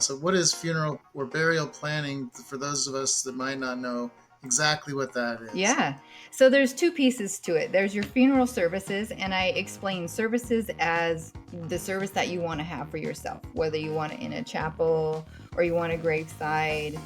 So, what is funeral or burial planning for those of us that might not know exactly what that is? Yeah. So there's two pieces to it. There's your funeral services, and I explain services as the service that you want to have for yourself, whether you want it in a chapel or you want a graveside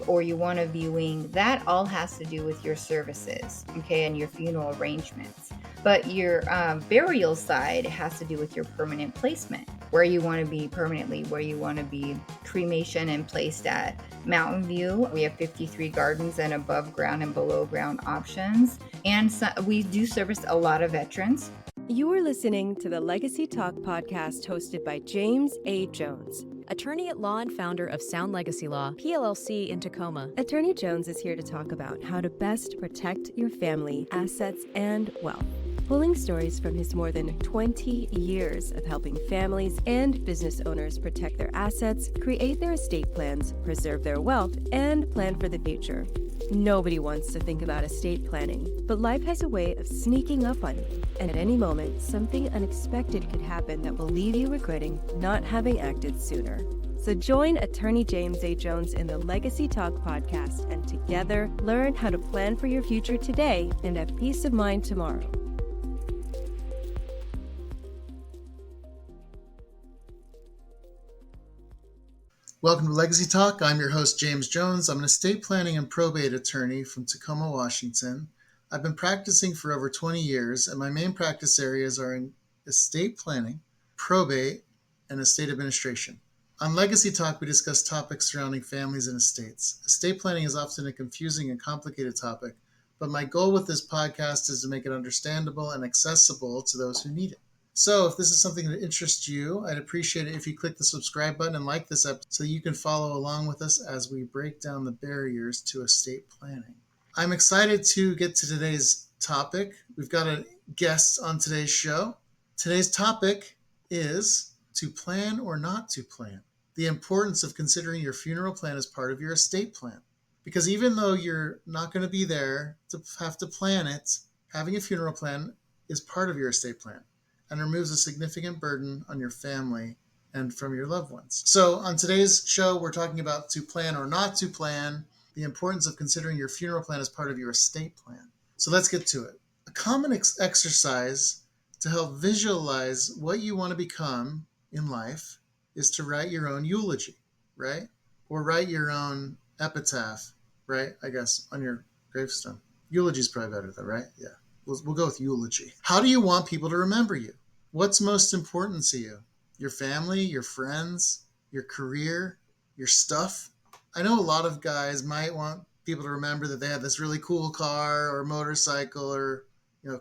or you want a viewing. That all has to do with your services, okay, and your funeral arrangements. But your burial side has to do with your permanent placement, where you want to be permanently, where you want to be cremation and placed at. Mountain View, we have 53 gardens and above ground and below ground options. And so we do service a lot of veterans. You are listening to the Legacy Talk podcast hosted by James A. Jones, attorney at law and founder of Sound Legacy Law, PLLC in Tacoma. Attorney Jones is here to talk about how to best protect your family, assets, and wealth. Pulling stories from his more than 20 years of helping families and business owners protect their assets, create their estate plans, preserve their wealth, and plan for the future. Nobody wants to think about estate planning, but life has a way of sneaking up on you, and at any moment, something unexpected could happen that will leave you regretting not having acted sooner. So join Attorney James A. Jones in the Legacy Talk podcast, and together learn how to plan for your future today and have peace of mind tomorrow. Welcome to Legacy Talk. I'm your host, James Jones. I'm an estate planning and probate attorney from Tacoma, Washington. I've been practicing for over 20 years, and my main practice areas are in estate planning, probate, and estate administration. On Legacy Talk, we discuss topics surrounding families and estates. Estate planning is often a confusing and complicated topic, but my goal with this podcast is to make it understandable and accessible to those who need it. So if this is something that interests you, I'd appreciate it if you click the subscribe button and like this episode so you can follow along with us as we break down the barriers to estate planning. I'm excited to get to today's topic. We've got a guest on today's show. Today's topic is to plan or not to plan. The importance of considering your funeral plan as part of your estate plan. Because even though you're not going to be there to have to plan it, having a funeral plan is part of your estate plan and removes a significant burden on your family and from your loved ones. So on today's show, we're talking about to plan or not to plan, the importance of considering your funeral plan as part of your estate plan. So let's get to it. A common exercise to help visualize what you want to become in life is to write your own eulogy, right? Or write your own epitaph, right? I guess on your gravestone. Eulogy is probably better though, right? Yeah. We'll go with eulogy. How do you want people to remember you? What's most important to you? Your family, your friends, your career, your stuff? I know a lot of guys might want people to remember that they had this really cool car or motorcycle or,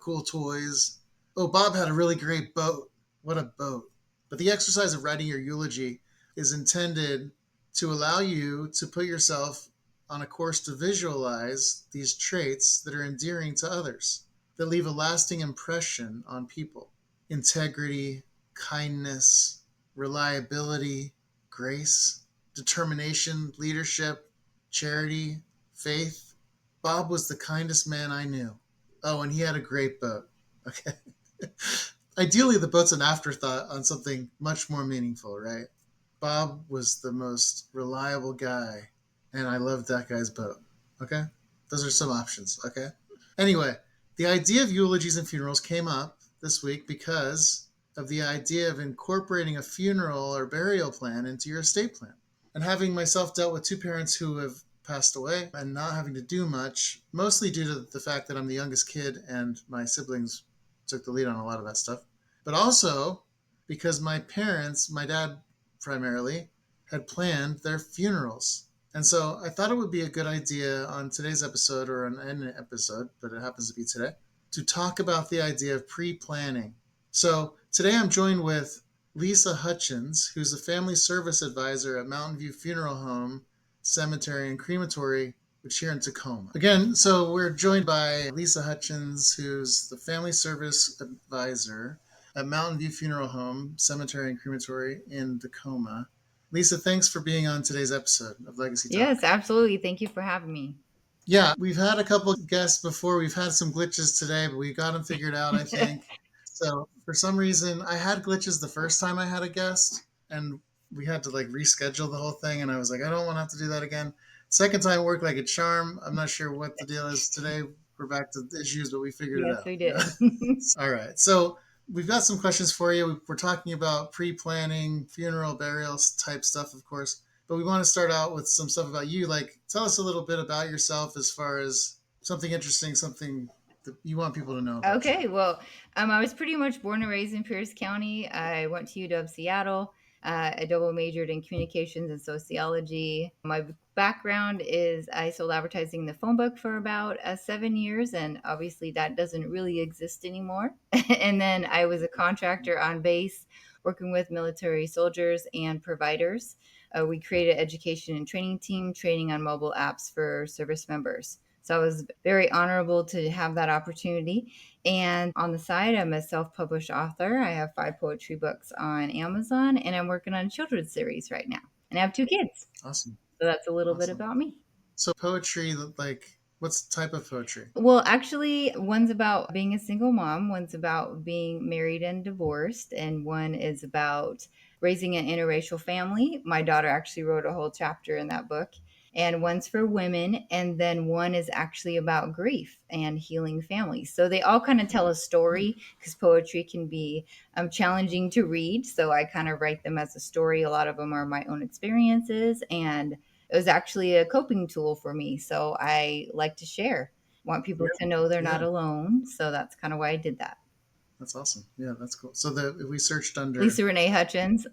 cool toys. Oh, Bob had a really great boat. What a boat. But the exercise of writing your eulogy is intended to allow you to put yourself on a course to visualize these traits that are endearing to others, that leave a lasting impression on people. Integrity, kindness, reliability, grace, determination, leadership, charity, faith. Bob was the kindest man I knew. Oh, and he had a great boat. Okay. Ideally, the boat's an afterthought on something much more meaningful, right? Bob was the most reliable guy, and I loved that guy's boat. Okay? Those are some options, okay? Anyway, the idea of eulogies and funerals came up this week because of the idea of incorporating a funeral or burial plan into your estate plan. And having myself dealt with two parents who have passed away and not having to do much, mostly due to the fact that I'm the youngest kid and my siblings took the lead on a lot of that stuff, but also because my parents, my dad primarily, had planned their funerals. And so I thought it would be a good idea on today's episode, or on any episode, but it happens to be today, to talk about the idea of pre-planning. So today I'm joined with Lisa Hutchins, who's a family service advisor at Mountain View Funeral Home, Cemetery, and Crematory, which here in Tacoma. Again, so we're joined by Lisa Hutchins, who's the family service advisor at Mountain View Funeral Home, Cemetery, and Crematory in Tacoma. Lisa, thanks for being on today's episode of Legacy Talk. Yes, absolutely. Thank you for having me. Yeah, we've had a couple of guests before. We've had some glitches today, but we got them figured out, I think. So for some reason, I had glitches the first time I had a guest, and we had to like reschedule the whole thing, and I was like, I don't want to have to do that again. Second time worked like a charm. I'm not sure what the deal is today. We're back to the issues, but we figured it Yes, out. we Yeah. did. All right. So we've got some questions for you. We're talking about pre-planning, funeral, burials type stuff, of course. But we want to start out with some stuff about you. Like, tell us a little bit about yourself as far as something interesting, something that you want people to know about you. Okay, well, I was pretty much born and raised in Pierce County. I went to UW Seattle. I double majored in communications and sociology. My background is I sold advertising in the phone book for about 7 years, and obviously that doesn't really exist anymore. And then I was a contractor on base, working with military soldiers and providers. We created education and training team, training on mobile apps for service members. So I was very honorable to have that opportunity. And on the side, I'm a self published author. I have 5 poetry books on Amazon, and I'm working on a children's series right now. And I have 2 kids. Awesome. So that's a little bit Awesome. about me. So poetry, like, what's the type of poetry? Well, actually, one's about being a single mom, one's about being married and divorced, and one is about raising an interracial family. My daughter actually wrote a whole chapter in that book. And one's for women, and then one is actually about grief and healing families. So they all kind of tell a story because poetry can be challenging to read. So I kind of write them as a story. A lot of them are my own experiences, and it was actually a coping tool for me. So I like to share, want people Yeah. to know they're not Yeah. alone. So that's kind of why I did that. That's awesome. Yeah, that's cool. So if we searched under Lisa Renee Hutchins.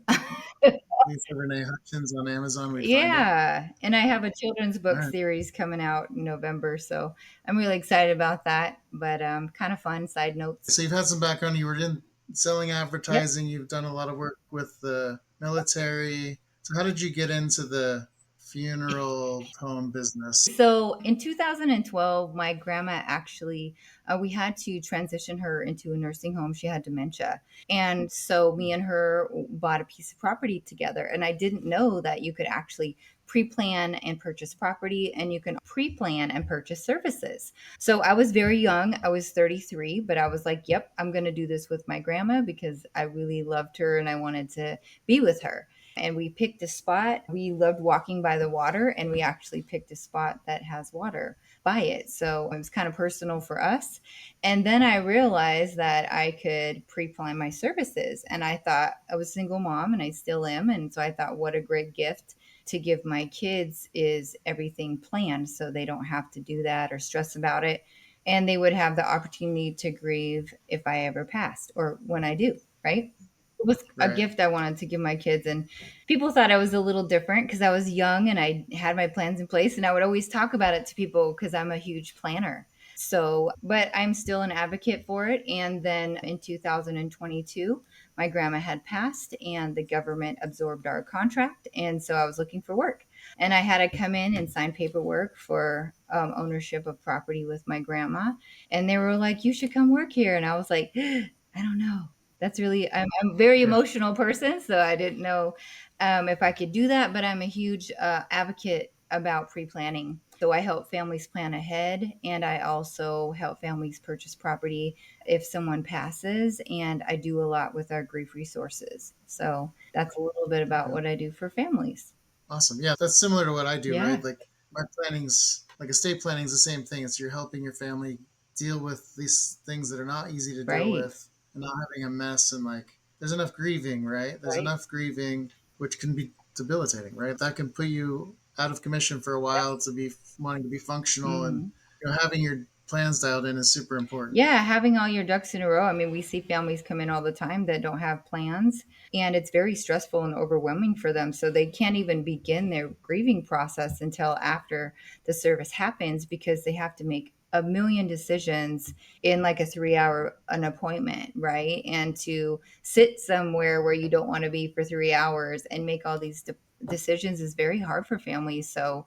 Lisa Renee Hutchins on Amazon, we'd find you. Yeah. And I have a children's All book right. series coming out in November. So I'm really excited about that. But kind of fun side notes. So you've had some background. You were in selling Yep. advertising. You've done a lot of work with the military. So how did you get into the funeral home business? So in 2012, my grandma actually, we had to transition her into a nursing home. She had dementia. And so me and her bought a piece of property together. And I didn't know that you could actually pre plan and purchase property, and you can pre plan and purchase services. So I was very young. I was 33, but I was like, yep, I'm going to do this with my grandma because I really loved her and I wanted to be with her. And we picked a spot. We loved walking by the water, and we actually picked a spot that has water by it. So it was kind of personal for us. And then I realized that I could pre plan my services. And I thought I was a single mom, and I still am. And so I thought, what a great gift to give my kids is everything planned so they don't have to do that or stress about it. And they would have the opportunity to grieve if I ever passed or when I do, right? It was a Right. gift I wanted to give my kids. And people thought I was a little different because I was young and I had my plans in place. And I would always talk about it to people because I'm a huge planner. So, but I'm still an advocate for it. And then in 2022, my grandma had passed and the government absorbed our contract. And so I was looking for work. And I had to come in and sign paperwork for ownership of property with my grandma. And they were like, you should come work here. And I was like, I don't know. That's really, I'm a very Yeah. emotional person, so I didn't know if I could do that, but I'm a huge advocate about pre planning. So I help families plan ahead, and I also help families purchase property if someone passes, and I do a lot with our grief resources. So that's a little bit about Yeah. what I do for families. Awesome. Yeah, that's similar to what I do, right? Yeah, Like my planning's like estate planning is the same thing. It's you're helping your family deal with these things that are not easy to deal right, with and not having a mess and like there's enough grieving, right? There's right. enough grieving which can be debilitating, right? That can put you out of commission for a while to be wanting to be functional and Mhm. having your plans dialed in is super important. Yeah, having all your ducks in a row. I mean, we see families come in all the time that don't have plans, and it's very stressful and overwhelming for them. So they can't even begin their grieving process until after the service happens because they have to make a million decisions in like a 3 hour an appointment, right? And to sit somewhere where you don't want to be for 3 hours and make all these decisions is very hard for families. So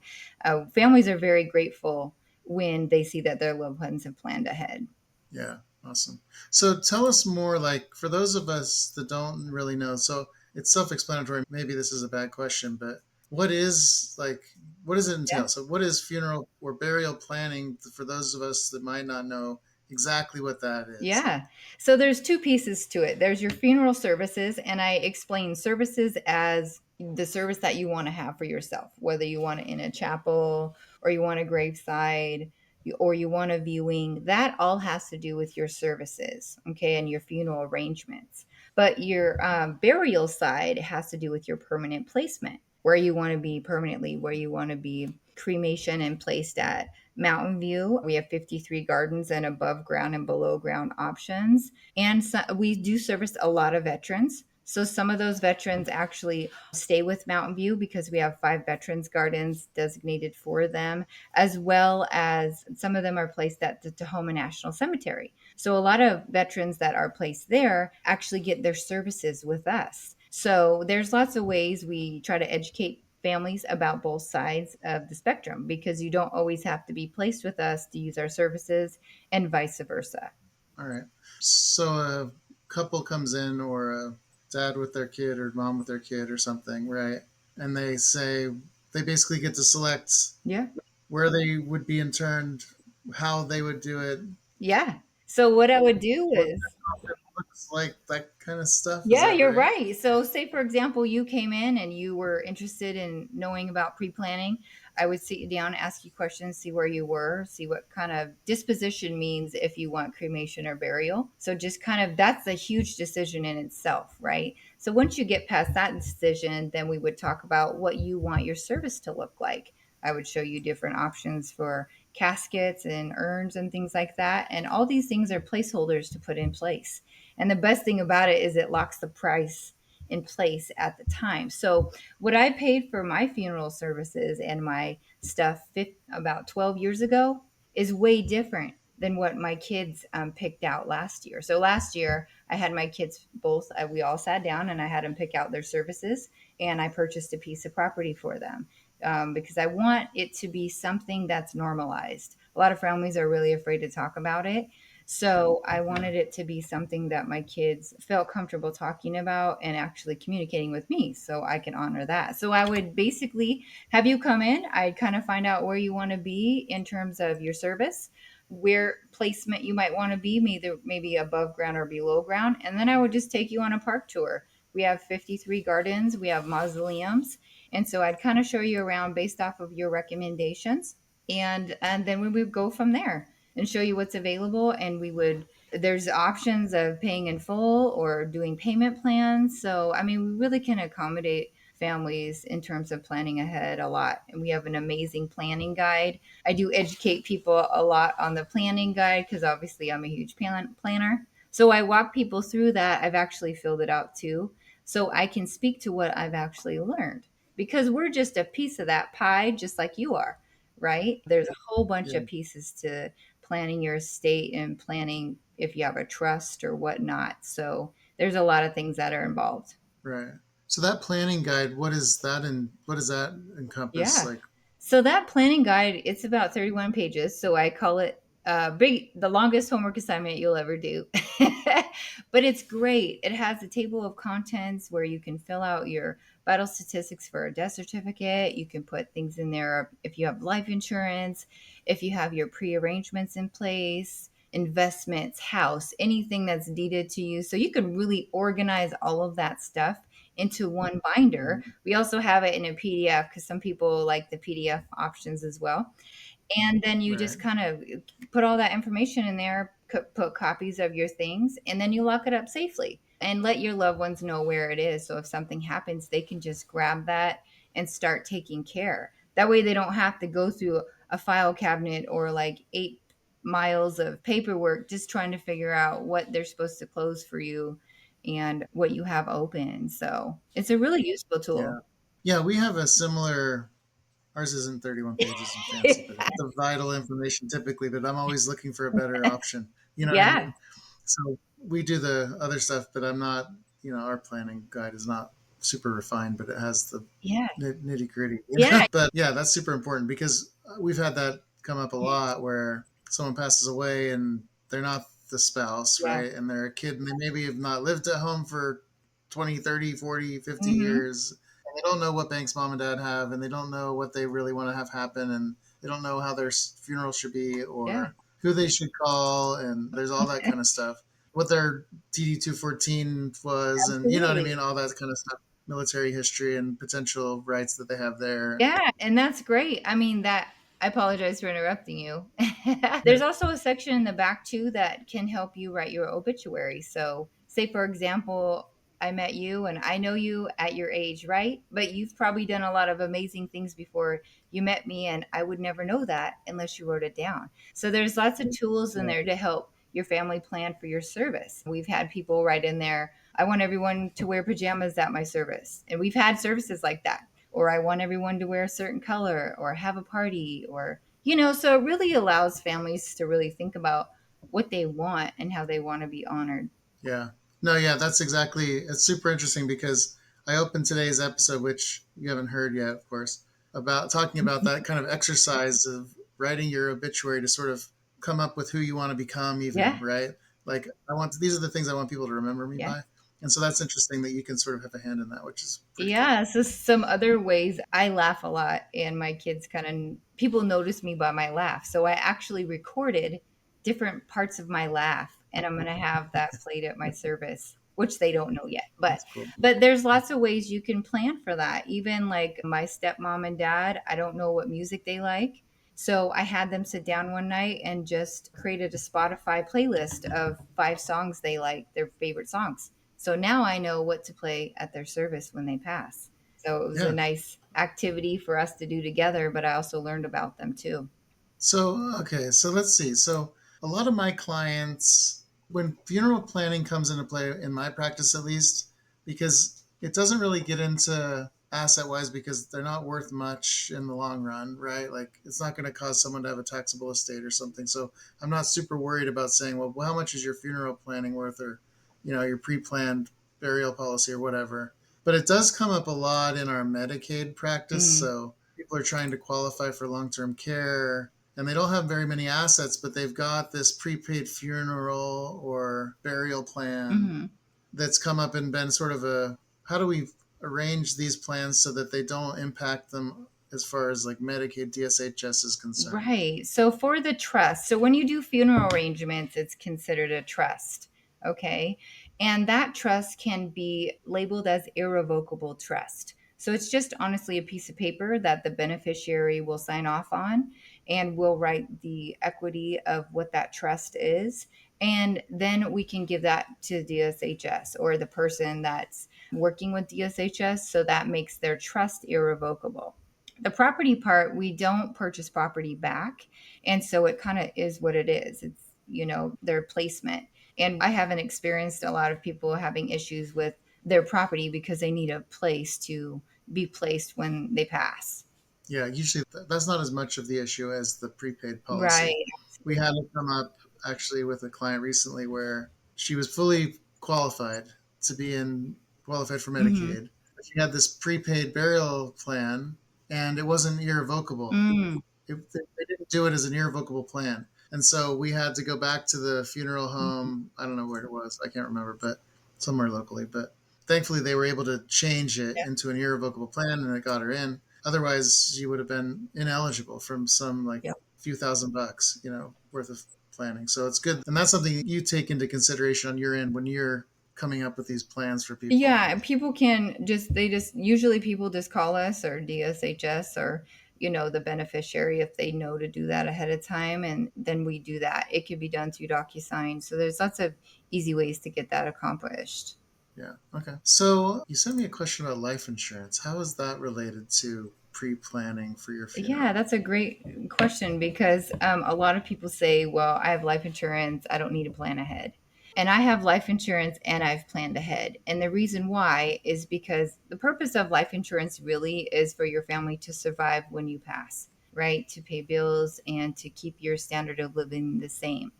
families are very grateful when they see that their loved ones have planned ahead. Yeah, awesome. So tell us more, like for those of us that don't really know, so it's self-explanatory. Maybe this is a bad question, but what is like, what does it Yeah. entail? So what is funeral or burial planning for those of us that might not know exactly what that is? Yeah. So there's 2 pieces to it. There's your funeral services, and I explain services as the service that you want to have for yourself, whether you want it in a chapel or you want a graveside or you want a viewing. That all has to do with your services, okay, and your funeral arrangements. But your burial side has to do with your permanent placement, where you want to be permanently, where you want to be cremation and placed at. Mountain View, we have 53 gardens and above ground and below ground options. And so we do service a lot of veterans. So some of those veterans actually stay with Mountain View because we have 5 veterans gardens designated for them, as well as some of them are placed at the Tacoma National Cemetery. So a lot of veterans that are placed there actually get their services with us. So there's lots of ways we try to educate families about both sides of the spectrum, because you don't always have to be placed with us to use our services and vice versa. All right. So a couple comes in, or a dad with their kid or mom with their kid or something, right? And they say they basically get to select Yeah. where they would be interned, how they would do it, Yeah. So what I would do what is, their coffin looks like, that kind of stuff. Is yeah, that you're right? right. So, say for example, you came in and you were interested in knowing about pre planning. I would sit you down, ask you questions, see where you were, see what kind of disposition means if you want cremation or burial. So, just kind of that's a huge decision in itself, right? So, once you get past that decision, then we would talk about what you want your service to look like. I would show you different options for caskets and urns and things like that. And all these things are placeholders to put in place. And the best thing about it is it locks the price in place at the time. So, what I paid for my funeral services and my stuff about 12 years ago is way different than what my kids picked out last year. So, last year, I had my kids both, we all sat down and I had them pick out their services, and I purchased a piece of property for them. Because I want it to be something that's normalized. A lot of families are really afraid to talk about it, so I Yeah. wanted it to be something that my kids felt comfortable talking about and actually communicating with me so I can honor that. So I would basically have you come in. I'd kind of find out where you want to be in terms of your service, where placement you might want to be, maybe above ground or below ground. And then I would just take you on a park tour. We have 53 gardens, we have mausoleums. And so I'd kind of show you around based off of your recommendations. And then we would go from there and show you what's available. And there's options of paying in full or doing payment plans. So I mean, we really can accommodate families in terms of planning ahead a lot. And we have an amazing planning guide. I do educate people a lot on the planning guide because obviously I'm a huge planner. So I walk people through that. I've actually filled it out too, so I can speak to what I've actually learned, because we're just a piece of that pie, just like you are, right? There's a whole bunch Yeah. of pieces to planning your estate and planning if you have a trust or whatnot. So there's a lot of things that are involved. Right. So that planning guide, what is that, and what does that encompass? Yeah. Like, So that planning guide, it's about 31 pages. So I call it the longest homework assignment you'll ever do. But it's great. It has a table of contents where you can fill out your vital statistics for a death certificate. You can put things in there if you have life insurance, if you have your pre-arrangements in place, investments, house, anything that's deeded to you. So you can really organize all of that stuff into one binder. mhm, We also have it in a PDF because some people like the PDF options as well. And then you right. just kind of put all that information in there, put copies of your things, and then you lock it up safely and let your loved ones know where it is. So if something happens, they can just grab that and start taking care. That way they don't have to go through a file cabinet or like 8 miles of paperwork just trying to figure out what they're supposed to close for you and what you have open. So it's a really useful Yeah. tool. Yeah, we have a similar. Ours isn't 31 pages and fancy, but it's the vital information typically. But I'm always looking for a better option. You know what I Yeah. mean? So we do the other stuff, but I'm not. Our planning guide is not super refined, but it has the Yeah. nitty gritty. Yeah. But yeah, that's super important because we've had that come up a lot where someone passes away and they're not the spouse, Yeah. right? And they're a kid and they maybe have not lived at home for 20, 30, 40, 50 Hmm. years. And they don't know what banks mom and dad have, and they don't know what they really want to have happen, and they don't know how their funeral should be Yeah. or who they should call, and there's all that kind of stuff. What their TD 214 was, and you know what I Absolutely. mean, all that kind of stuff. military history and potential rights that they have there. Yeah, and that's great. I mean, that I apologize for interrupting you. Yeah, There's also a section in the back too that can help you write your obituary. So, say for example, I met you and I know you at your age, right? But you've probably done a lot of amazing things before you met me, and I would never know that unless you wrote it down. So, there's lots of tools in yeah, there to help your family plan for your service. We've had people write in there, I want everyone to wear pajamas at my service. And we've had services like that, or I want everyone to wear a certain color or have a party, or, so it really allows families to really think about what they want and how they want to be honored. yeah. No, yeah, that's exactly. It's super interesting because I opened today's episode, which you haven't heard yet, of course, about talking about that kind of exercise of writing your obituary to sort of come up with who you want to become, even, Yeah. right? Like, these are the things I want people to remember me Yeah. by. And so that's interesting that you can sort of have a hand in that, which is pretty cool. Yeah, so some other ways I laugh a lot, and my kids kind of people notice me by my laugh. So I actually recorded different parts of my laugh, and I'm going to have that played at my service, which they don't know yet. But That's cool. there's lots of ways you can plan for that. Even like my stepmom and dad, I don't know what music they like. So I had them sit down one night and just created a Spotify playlist of 5 songs they like, their favorite songs. So now I know what to play at their service when they pass. So it was a Yeah. nice activity for us to do together, but I also learned about them too. So, okay, so let's see. So, a lot of my clients, when funeral planning comes into play, in my practice at least, because it doesn't really get into asset wise because they're not worth much in the long run, right? Like, it's not going to cause someone to have a taxable estate or something. So, I'm not super worried about saying, well, how much is your funeral planning worth, or, your pre planned burial policy or whatever. But it does come up a lot in our Medicaid practice. Mm, So, people are trying to qualify for long term care and they don't have very many assets, but they've got this prepaid funeral or burial plan hmm. that's come up and been sort of a how do we arrange these plans so that they don't impact them as far as like Medicaid DSHS is concerned? Right. So for the trust, so when you do funeral arrangements, it's considered a trust. Okay. And that trust can be labeled as irrevocable trust. So it's just honestly a piece of paper that the beneficiary will sign off on, and we'll write the equity of what that trust is. And then we can give that to DSHS or the person that's working with DSHS. So that makes their trust irrevocable. The property part, we don't purchase property back. And so it kind of is what it is. It's, their placement. And I haven't experienced a lot of people having issues with their property because they need a place to be placed when they pass. Yeah, usually that's not as much of the issue as the prepaid policy. Right. We had it come up actually with a client recently where she was fully qualified to be in qualified for Mm-hmm. Medicaid. She had this prepaid burial plan and it wasn't irrevocable. Mm. They didn't do it as an irrevocable plan. And so we had to go back to the funeral home. I don't know where it was. I can't remember, but somewhere locally. But thankfully, they were able to change it into an irrevocable plan and it got her in. Otherwise, she would have been ineligible from some like Yep. few $1,000, worth of planning. So it's good. And that's something you take into consideration on your end when you're coming up with these plans for people. Yeah, and people can usually people just call us or DSHS or the beneficiary if they know to do that ahead of time, and then we do that. It can be done through DocuSign. So there's lots of easy ways to get that accomplished. Yeah. Okay. So you sent me a question about life insurance. How is that related to pre-planning for your Yeah, funeral? that's a great question because a lot of people say, well, I have life insurance. I don't need to plan ahead. And I have life insurance and I've planned ahead. And the reason why is because the purpose of life insurance really is for your family to survive when you pass, right? To pay bills and to keep your standard of living the same.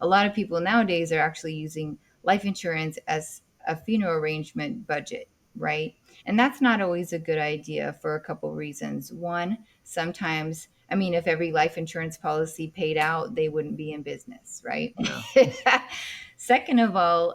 A lot of people nowadays are actually using life insurance as a funeral arrangement budget, right? And that's not always a good idea for a couple reasons. One, sometimes, I mean, if every life insurance policy paid out, they wouldn't be in business, right? Yeah. Second of all,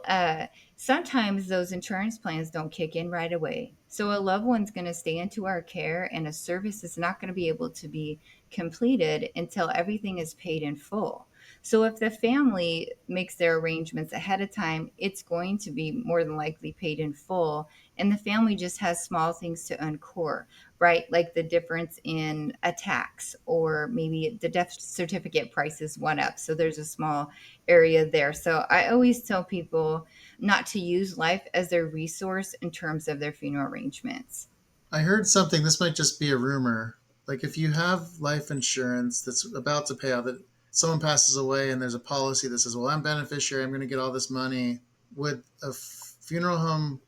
sometimes those insurance plans don't kick in right away. So a loved one's going to stay into our care, and a service is not going to be able to be completed until everything is paid in full. So if the family makes their arrangements ahead of time, it's going to be more than likely paid in full. And the family just has small things to uncore, right? Like the difference in a tax, or maybe the death certificate prices went up. So there's a small area there. So I always tell people not to use life as their resource in terms of their funeral arrangements. I heard something, this might just be a rumor. Like if you have life insurance that's about to pay out, that someone passes away and there's a policy that says, well, I'm beneficiary, I'm going to get all this money, would a funeral home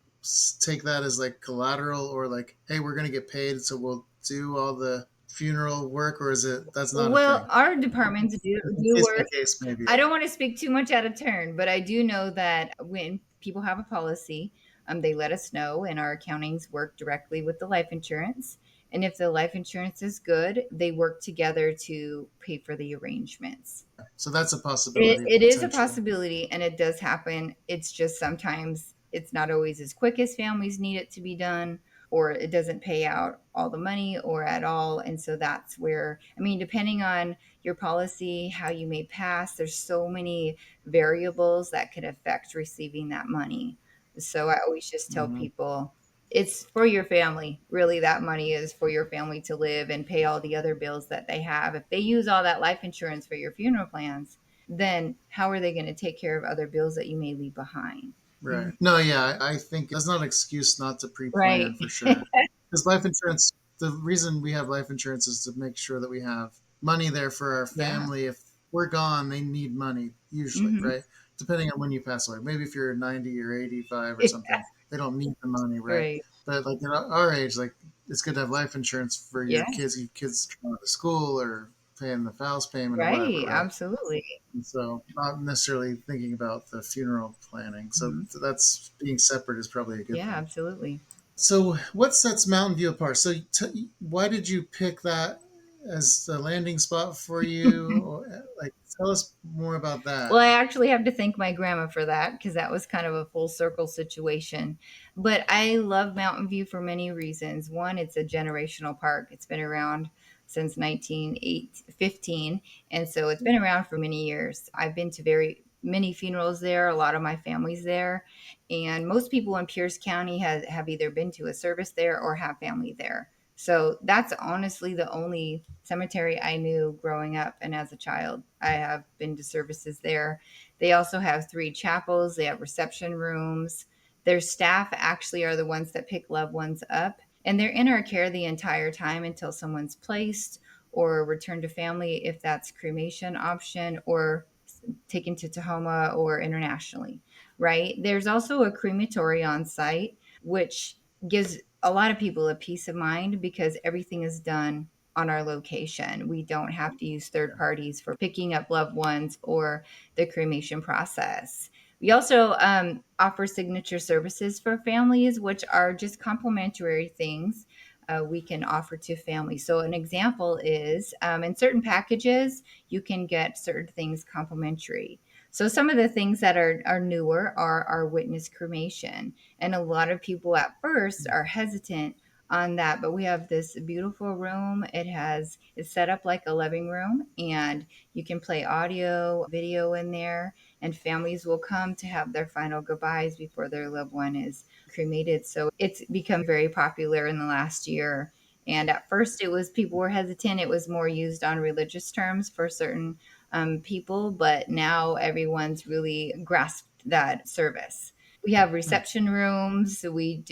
take that as like collateral, or like, hey, we're going to get paid, so we'll do all the funeral work, or is it that's not a Well, thing? our departments do Case by work. case, maybe. I don't want to speak too much out of turn, but I do know that when people have a policy, they let us know, and our accountings work directly with the life insurance. And if the life insurance is good, they work together to pay for the arrangements. So that's a It, possibility it is a potentially. possibility, and it does happen. It's just sometimes it's not always as quick as families need it to be done, or it doesn't pay out all the money or at all. And so that's where, I mean, depending on your policy, how you may pass, there's so many variables that could affect receiving that money. So I always just tell Hmm. people it's for your family. Really, that money is for your family to live and pay all the other bills that they have. If they use all that life insurance for your funeral plans, then how are they going to take care of other bills that you may leave behind? Right. No, yeah, I think that's not an excuse not to pre-plan Right. for sure. Because life insurance, the reason we have life insurance is to make sure that we have money there for our Yeah. family. If we're gone, they need money usually, Hmm. right? Depending on when you pass away. Maybe if you're 90 or 85 or something, they don't need the money, right? Right. But like at our age, like it's good to have life insurance for Yeah. your kids going to school or paying the house payment or whatever, Right. right? Absolutely. And so not necessarily thinking about the funeral planning. So Mhm. that's being separate is probably a good Yeah. thing. Absolutely. So what sets Mountain View apart? So why did you pick that as the landing spot for you? Or, like, tell us more about Well, that. I actually have to thank my grandma for that because that was kind of a full circle situation. But I love Mountain View for many reasons. One, it's a generational park. It's been around since 1915, and so it's been around for many years. I've been to very many funerals there. A lot of my family's there, and most people in Pierce County have either been to a service there or have family there. So that's honestly the only cemetery I knew growing up and as a child. I have been to services there. They also have three chapels, they have reception rooms. Their staff actually are the ones that pick loved ones up, and they're in our care the entire time until someone's placed or returned to family if that's cremation option, or taken to Tacoma or internationally, right? There's also a crematory on site, which gives a lot of people a peace of mind because everything is done on our location. We don't have to use third parties for picking up loved ones or the cremation process. We also offer signature services for families, which are just complimentary things we can offer to families. So, an example is in certain packages, you can get certain things complimentary. So, some of the things that are newer are our witness cremation. And a lot of people at first are hesitant on that, but we have this beautiful room. It's set up like a living room, and you can play audio video in there, and families will come to have their final goodbyes before their loved one is cremated. So it's become very popular in the last year. And at first, it was people were hesitant. It was more used on religious terms for certain people, but now everyone's really grasped that service. We have Nice. reception rooms. We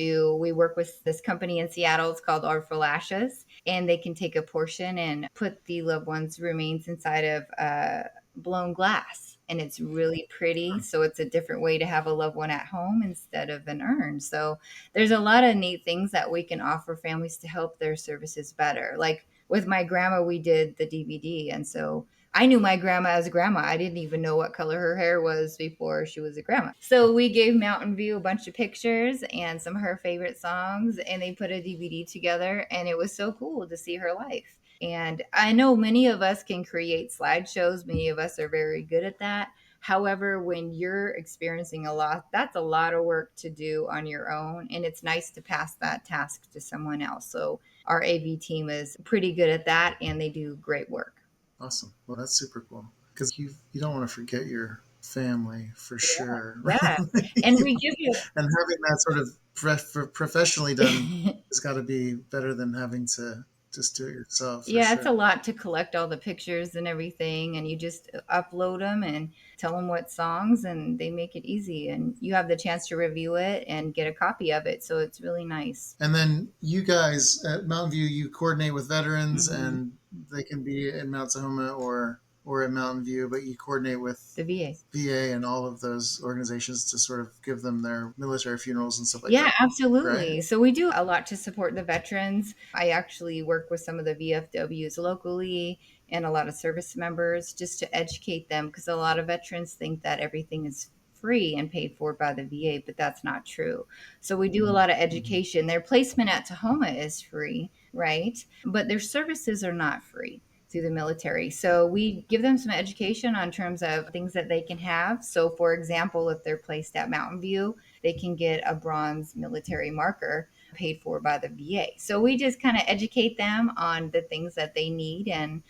work with this company in Seattle. It's called Art for Lashes, and they can take a portion and put the loved one's remains inside of blown glass, and it's really pretty. So it's a different way to have a loved one at home instead of an urn. So there's a lot of neat things that we can offer families to help their services better. Like with my grandma, we did the DVD, and so I knew my grandma as a grandma. I didn't even know what color her hair was before she was a grandma. So we gave Mountain View a bunch of pictures and some of her favorite songs, and they put a DVD together, and it was so cool to see her life. And I know many of us can create slideshows, many of us are very good at that. However, when you're experiencing a loss, that's a lot of work to do on your own. And it's nice to pass that task to someone else. So our AV team is pretty good at that and they do great work. Awesome. Well, that's super cool. because you don't want to forget your family for sure. Yeah. And we give you And having that sort of professionally done has got to be better than having to just do it yourself for Yeah, it's a sure. lot to collect all the pictures and everything, and you just upload them and tell them what songs, and they make it easy. And you have the chance to review it and get a copy of it, so it's really nice. And then you guys at Mountain View, you coordinate with veterans, Hmm. and they can be in Mount Tahoma or at Mountain View, but you coordinate with The VA. VA and all of those organizations to sort of give them their military funerals and stuff like Yeah, that, right? absolutely. So we do a lot to support the veterans. I actually work with some of the VFWs locally and a lot of service members just to educate them because a lot of veterans think that everything is free and paid for by the VA, but that's not true. So we do a lot of Mm-hmm. education. Their placement at Tahoma is free, right? But their services are not free through the military. So we give them some education on terms of things that they can have. So for example, if they're placed at Mountain View, they can get a bronze military marker paid for by the VA. So we just kind of educate them on the things that they need and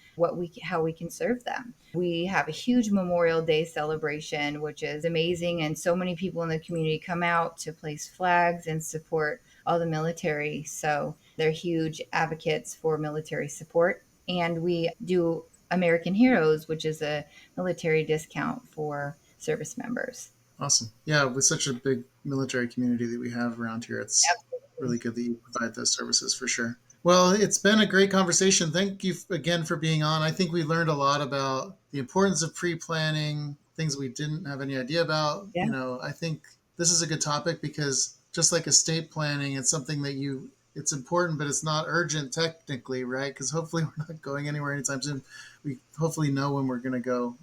how we can serve them. We have a huge Memorial Day celebration, which is amazing, and so many people in the community come out to place flags and support all the military. So they're huge advocates for military support. And we do American Heroes, which is a military discount for service members. Awesome. Yeah, with such a big military community that we have around here, it's really good that you provide those services for sure. Well, it's been a great conversation. Thank you again for being on. I think we learned a lot about the importance of pre planning, things we didn't have any idea about. Yeah. I think this is a good topic because just like estate planning, it's something that it's important, but it's not urgent technically, right? Because hopefully we're not going anywhere anytime soon. We hopefully know when we're going to go,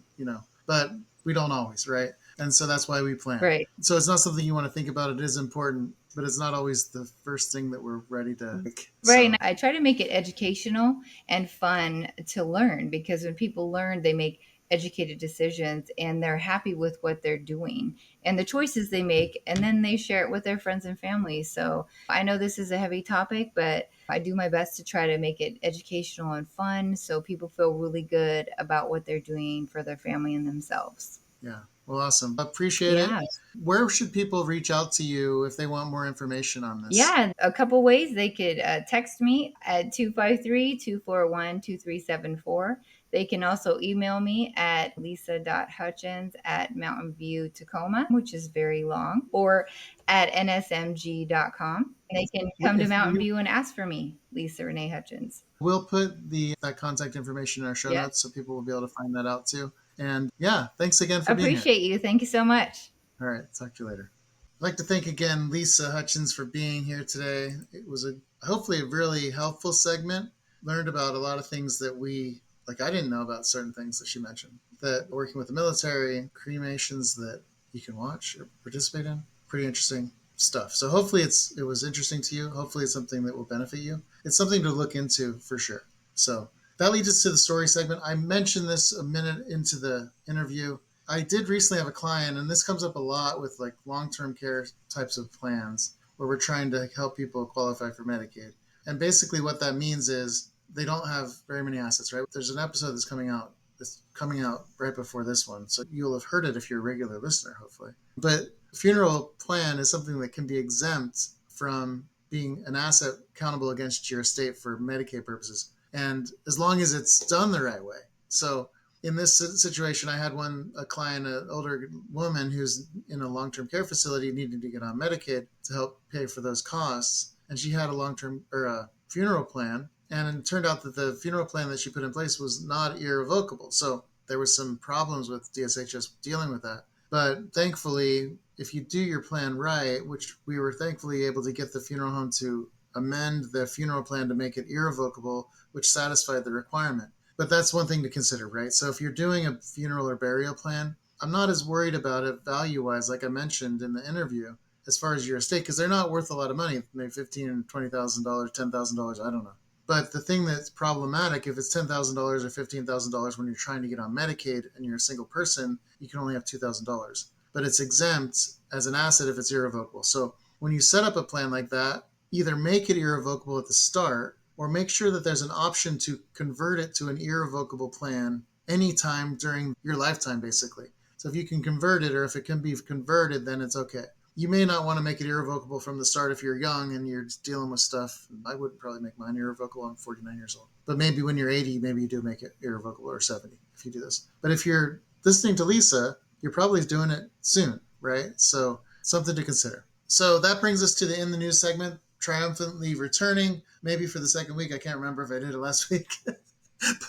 but we don't always, right? And so that's why we plan. Right. So it's not something you want to think about. It is important, but it's not always the first thing that we're ready to make. Right. So And I try to make it educational and fun to learn because when people learn, they make educated decisions and they're happy with what they're doing and the choices they make. And then they share it with their friends and family. So I know this is a heavy topic, but I do my best to try to make it educational and fun so people feel really good about what they're doing for their family and themselves. yeah, well, awesome. Appreciate it. Yeah. Where should people reach out to you if they want more information on this? Yeah, a couple ways they could text me at 253-241-2374. They can also email me at lisa.hutchins at Mountain View Tacoma, which is very long, or at nsmg.com. They can come to If Mountain we View and ask for me, Lisa Renee Hutchins. will put that contact information in our show Yeah, notes so people will be able to find that out too. And yeah, thanks again for being here. appreciate you. Thank you so much. All right, talk to you later. I'd like to thank again Lisa Hutchins for being here today. It was hopefully a really helpful segment. Learned about a lot of things that I didn't know about certain things that she mentioned. That working with the military, cremations that you can watch or participate in, pretty interesting stuff. So hopefully it was interesting to you. Hopefully it's something that will benefit you. It's something to look into for sure. So that leads us to the story segment. I mentioned this a minute into the interview. I did recently have a client, and this comes up a lot with like long-term care types of plans where we're trying to help people qualify for Medicaid. And basically what that means is they don't have very many assets, right? There's an episode that's coming out right before this one. So you'll have heard it if you're a regular listener, hopefully. But funeral plan is something that can be exempt from being an asset countable against your estate for Medicaid purposes. And as long as it's done the right way. So in this situation, I had a client, an older woman who's in a long-term care facility needing to get on Medicaid to help pay for those costs. And she had a long-term or a funeral plan. And it turned out that the funeral plan that she put in place was not irrevocable. So there was some problems with DSHS dealing with that. But thankfully, if you do your plan right, which we were thankfully able to get the funeral home to amend the funeral plan to make it irrevocable, which satisfied the requirement. But that's one thing to consider, right? So if you're doing a funeral or burial plan, I'm not as worried about it value-wise, like I mentioned in the interview, as far as your estate, because they're not worth a lot of money, maybe $15,000 and $20,000, $10,000, I don't know. But the thing that's problematic, if it's $10,000 or $15,000 when you're trying to get on Medicaid and you're a single person, you can only have $2,000. But it's exempt as an asset if it's irrevocable. So when you set up a plan like that, either make it irrevocable at the start or make sure that there's an option to convert it to an irrevocable plan anytime during your lifetime, basically. So if you can convert it, or if it can be converted, then it's okay. You may not want to make it irrevocable from the start if you're young and you're dealing with stuff. I wouldn't probably make mine irrevocable. I'm 49 years old. But maybe when you're 80, maybe you do make it irrevocable, or 70 if you do this. But if you're listening to Lisa, you're probably doing it soon, right? So something to consider. So that brings us to the In the News segment, triumphantly returning, maybe for the second week. I can't remember if I did it last week.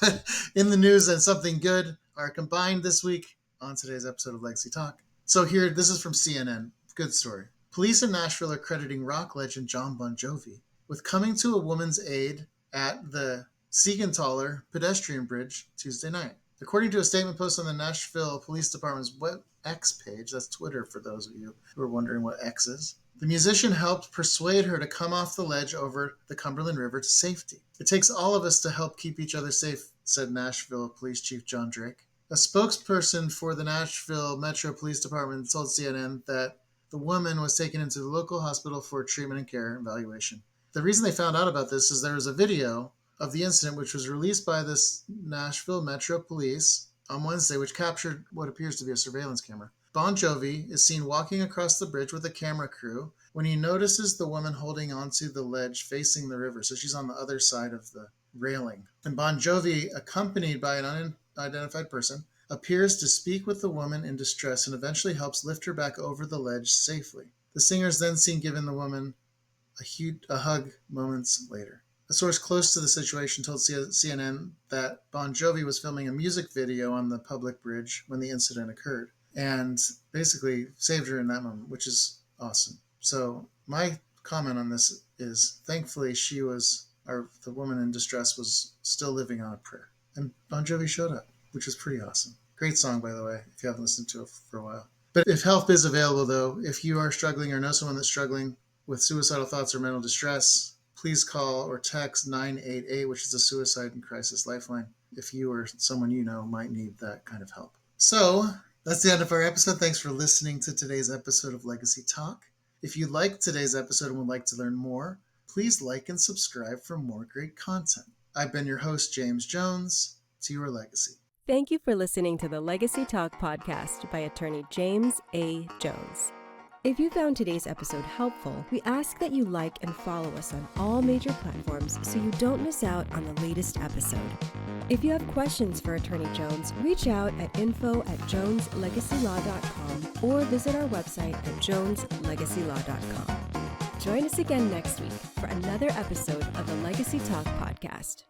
But In the News and something good are combined this week on today's episode of Legacy Talk. So here, this is from CNN. Good story. Police in Nashville are crediting rock legend John Bon Jovi with coming to a woman's aid at the Siegenthaler pedestrian bridge Tuesday night. According to a statement posted on the Nashville Police Department's X page, that's Twitter for those of you who are wondering what X is, the musician helped persuade her to come off the ledge over the Cumberland River to safety. It takes all of us to help keep each other safe, said Nashville Police Chief John Drake. A spokesperson for the Nashville Metro Police Department told CNN that the woman was taken into the local hospital for treatment and care and evaluation. The reason they found out about this is there was a video of the incident which was released by this Nashville Metro Police on Wednesday, which captured what appears to be a surveillance camera. Bon Jovi is seen walking across the bridge with a camera crew when he notices the woman holding onto the ledge facing the river. So she's on the other side of the railing. And Bon Jovi, accompanied by an unidentified person, appears to speak with the woman in distress and eventually helps lift her back over the ledge safely. The singer is then seen giving the woman a hug moments later. A source close to the situation told CNN that Bon Jovi was filming a music video on the public bridge when the incident occurred and basically saved her in that moment, which is awesome. So my comment on this is thankfully the woman in distress was still living on a prayer. And Bon Jovi showed up, which was pretty awesome. Great song, by the way, if you haven't listened to it for a while. But if help is available, though, if you are struggling or know someone that's struggling with suicidal thoughts or mental distress, please call or text 988, which is the Suicide and Crisis Lifeline, if you or someone you know might need that kind of help. So that's the end of our episode. Thanks for listening to today's episode of Legacy Talk. If you liked today's episode and would like to learn more, please like and subscribe for more great content. I've been your host, James Jones. To your legacy. Thank you for listening to the Legacy Talk podcast by attorney James A. Jones. If you found today's episode helpful, we ask that you like and follow us on all major platforms so you don't miss out on the latest episode. If you have questions for Attorney Jones, reach out at info@joneslegacylaw.com or visit our website at joneslegacylaw.com. Join us again next week for another episode of the Legacy Talk podcast.